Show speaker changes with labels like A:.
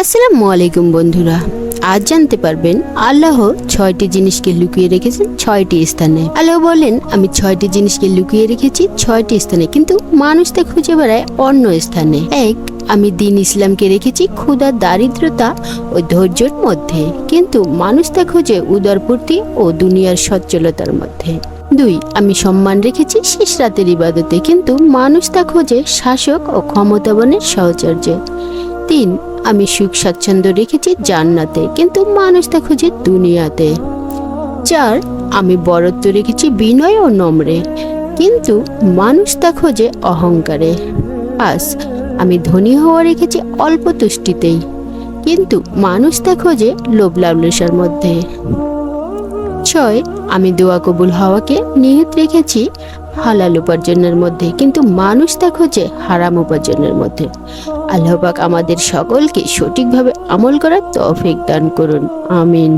A: আসসালামু আলাইকুম বন্ধুরা, আজ জানতে পারবেন আল্লাহ 6টি জিনিসকে লুকিয়ে রেখেছেন 6টি স্থানে। আল্লাহ বলেন, আমি 6টি জিনিসকে লুকিয়ে রেখেছি 6টি স্থানে, কিন্তু মানুষ তা খুঁজে বেড়ায় অন্য স্থানে। এক, আমি দ্বীন ইসলামকে রেখেছি ক্ষুধা, দারিদ্রতা ও ধৈর্যের মধ্যে, কিন্তু মানুষ তা খুঁজে উদারপূর্তি ও দুনিয়ার সচ্ছলতার মধ্যে। 2, আমি সম্মান রেখেছি শেষ রাতের ইবাদতে, কিন্তু মানুষ তা খোঁজে শাসক ও ক্ষমতাবানের সাহচর্যে। 3, আমি সুখ স্বাচ্ছন্দ্য রেখেছি জান্নাতে, কিন্তু মানুষ তা খুঁজে দুনিয়াতে। 4, আমি বরত্ব রেখেছি বিনয় ও নম্রে, কিন্তু মানুষ তা খোঁজে অহংকারে। 5, আমি ধনী হওয়া রেখেছি অল্প তুষ্টিতেই, কিন্তু মানুষ তা খোঁজে লোভ লালসার মধ্যে। 6, আমি দোয়া কবুল হওয়াকে নিহিত রেখেছি হালাল উপার্জনের মধ্যে, কিন্তু মানুষ তা খোঁজে হারাম উপার্জনের মধ্যে। আল্লাহ পাক আমাদের সকলকে সঠিকভাবে আমল করার তৌফিক দান করুন, আমিন।